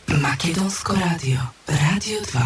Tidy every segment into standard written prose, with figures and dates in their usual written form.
Македонско радио, Радио 2.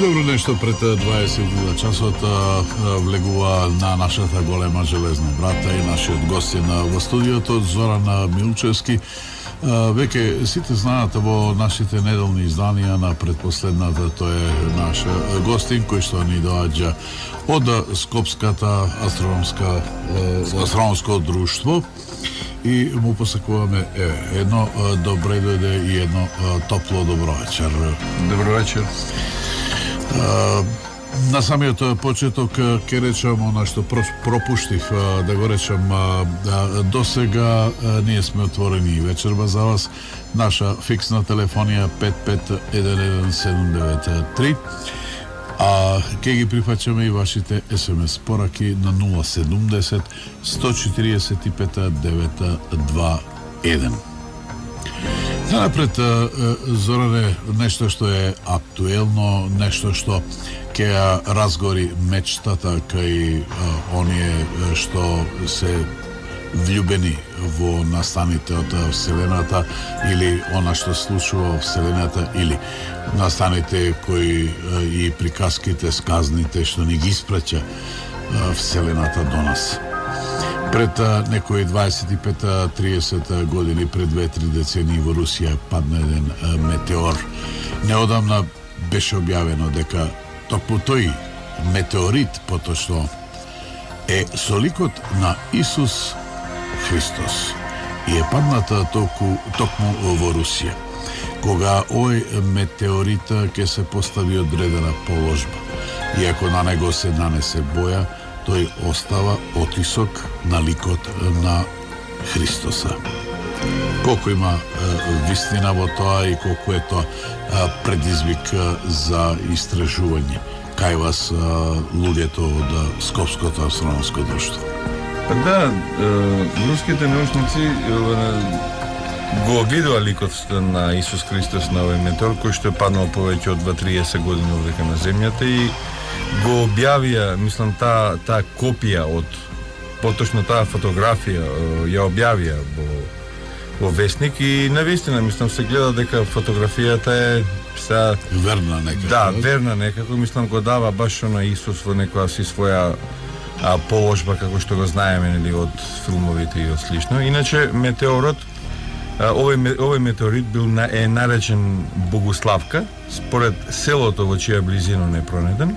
Добро нешто пред 20 часот влегува на нашата голема железна врата и нашиот гостин во студиото Зоран Милчевски. Веќе сите знаат во нашите неделни изданија на предпоследната, тој е наш гостин кој што ни доаѓа од Скопската астрономско друштво и му посакуваме едно добре дојде и едно топло добро вечер. Добро вечер. На самиот почеток ќе речам она што пропуштив да го речам досега. Ние сме отворени вечерва за вас. Наша фиксна телефонија 55117993, а ќе ги прифаќаме и вашите SMS пораки на 070 145 921. Напред, Зоране, нешто што е актуелно, нешто што ќе разгори мечтата кај оние што се влюбени во настаните од Вселената или она што случува во Вселената или настаните кои и приказките, сказните што ни ги испраќа Вселената до нас. Пред некои 25-30 години, пред 2-3 децении во Русија падна еден метеор. Неодамна беше објавено дека токму тој метеорит поточно е со ликот на Исус Христос и е падната токму во Русија. Кога овој метеорит ќе се постави одредена положба и ако на него се нанесе боја, тој остава отисок на ликот на Христоса. Колку има вистина во тоа и колку е тоа предизвик за истражување кај вас луѓето од Скопското астрономско друштво? Да, руските научници го видува ликот на Исус Христос на овој метеор кој што е паднал повеќе од 2-30 години овдека на земјата и го објавија, мислам, таа копија од поточно таа фотографија ја објавија во вестник и навистина, мислам, се гледа дека фотографијата е верна некако. Да, верна некако, мислам, го дава баш на Исус во некоја си своја положба како што го знаеме, нели, од филмовите и од слично. Иначе метеорот, овој метеорит бил наречен Богославка според селото во чија близина не пронеден.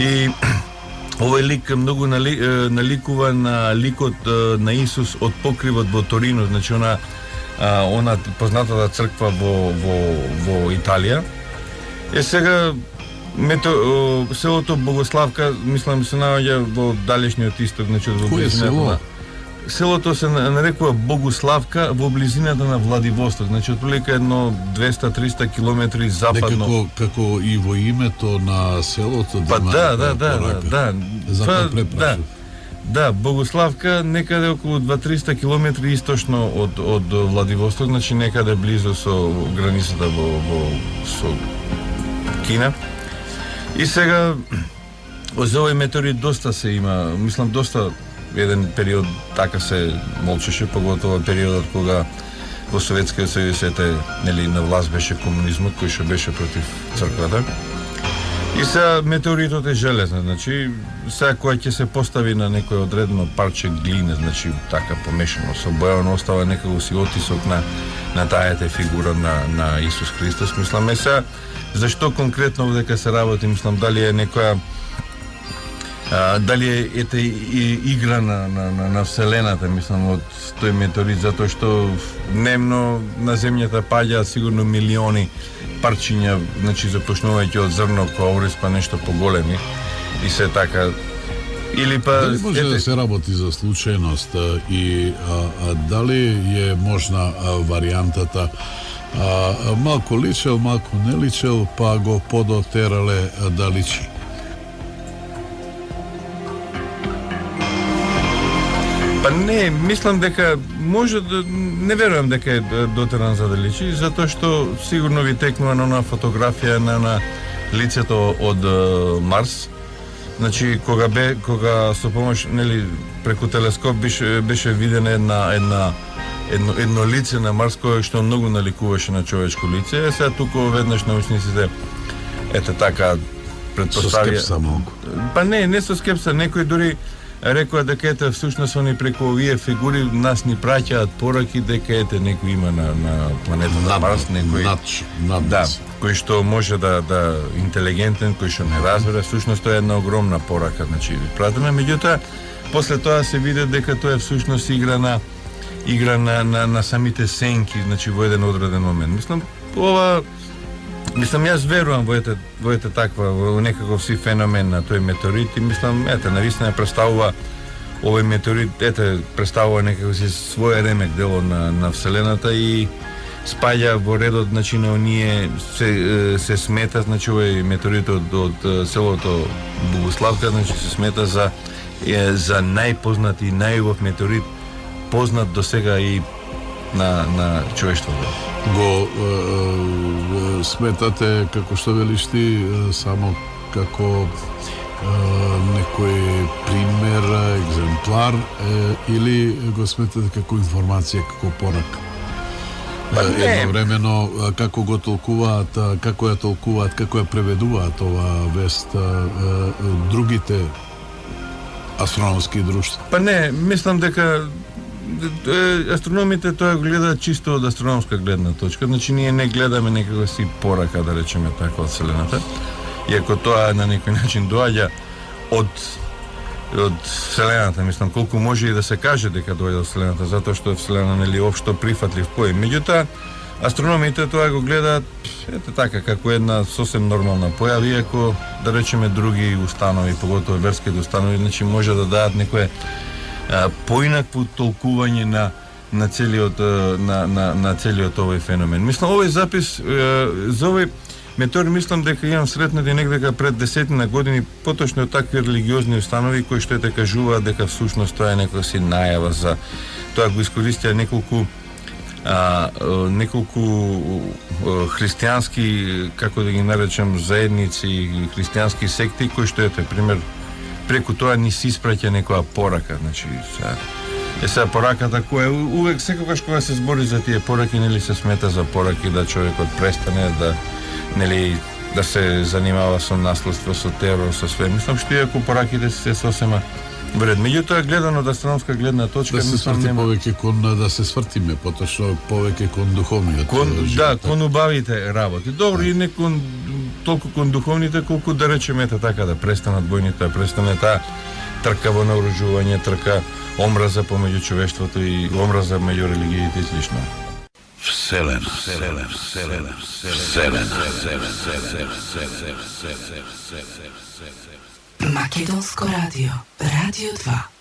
И овој лик многу наликува на ликот на Исус од покривот во Торино, значи она познатата црква во Италија. Сега селото Богославка, мислам, се наоѓа во далечниот исток, значи во близината. Селото се нарекува Богославка во близината на Владивосток, значи отприлика едно 200-300 километри западно. Некако како и во името на селото да има. Да. Затоа препрашав. Да, Богославка некаде околу 2-300 километри источно од Владивосток, значи некаде близо со границата со Кина. И сега за овој метеорит доста се има, мислам, доста еден период така се молчеше, поготово периодот кога во Советскиот сојуз нели на власт беше комунизмот кој што беше против црквата. И сега метеоритот е железен, значи сега кој ќе се постави на некој одредено парче глина, значи така помешано со боја, он остава некако си отисок на тајата фигура на Исус Христос. Мислам, сега зашто конкретно дека се работи, мислам, дали е некоја дали е ете игра на Вселената, мислам, од тој метеорит, затоа што дневно на земјата паѓаат сигурно милиони парчиња, значи започнувајќи од зрно, каорис, па нешто поголеми и се така. Или па дали може да се работи за случајност и дали е можна варијантата малку личел, малку не личел, па го подотерале да личи? Па не, мислам дека може да, не верувам дека е дотеран за да личи, затоа што сигурно ви текнува на фотографија на лицето од Марс. Значи кога со помош, нели, преку телескоп беше видена едно лице на Марс кое што многу наликуваше на човечко лице. Сега туку веднаш научниците ете така предпоставија. Со скепса малку. Па не со скепса, некој дури рекоа дека ете всушност они преку овие фигури нас ни праќаат пораки дека ете некој има на планетата Марс, некој да, кој што може да интелигентен, кој што не разбира, всушност тоа е една огромна порака, значи пратена, меѓутоа после тоа се види дека тоа е всушност игра на самите сенки, значи во еден одреден момент. Мислам, јас верувам во ете таква, во некаков си феномен на тој метеорит и мислам, навистина представува овој метеорит, представува некаков си свој ремек дело на Вселената и спаѓа во редот, значи на оние се смета, значи овој метеорит од селото Богославка, значи се смета за најпознат и најубав метеорит познат до сега и на човештвото. Го сметате, како што велиш ти, само како некој пример, екземплар, или го сметате како информација, како порак? Едновремено, како го толкуваат, како ја толкуваат, како ја преведуваат ова вест другите астрономски друштва? Па не, мислам дека астрономите тоа го гледаат чисто од астрономска гледна точка, значи ние не гледаме некако си порака, да речеме така, од Вселената, иако тоа на некој начин доаѓа од Вселената, мислам, колку може и да се каже дека доаѓа од Вселената, затоа што е Вселена, нели, општо прифатлив поим. Меѓутоа, астрономите тоа го гледаат, така, како една сосем нормална појава, иако, да речеме, други установи, поготово верските установи, значи може да дадат некое поинакво толкување на целиот овој феномен. Мислам, овој запис за овој метеор, мислам дека имам сретнати некаде пред 10 години, поточно такви религиозни установи кои што кажуваат дека всушност тоа е некоја си најава за тоа, го искористија неколку христијански, како да ги наречам, заедници, христијански секти кои што пример преку тоа ни се испраќа некоја порака, значи сега пораката која увек секогаш кога се збори за тие пораки, нели се смета за пораки да човекот престане да се занимава со наследство, со терор, со све. Мислам што иако пораките се сосема вред. Меѓутоа гледано од астрономска гледна точка, да се сврти повеќе кон да се свртиме, поточно повеќе кон духовниот живот. Да, кон убавите работи. Добро, и не толку кон духовните, колку да речеме така, да престанат војните, да престане таа трка во наоружување, трка омраза помеѓу човештвото и омраза меѓу религиите и слично. Вселена. Македонско радио, Радио 2.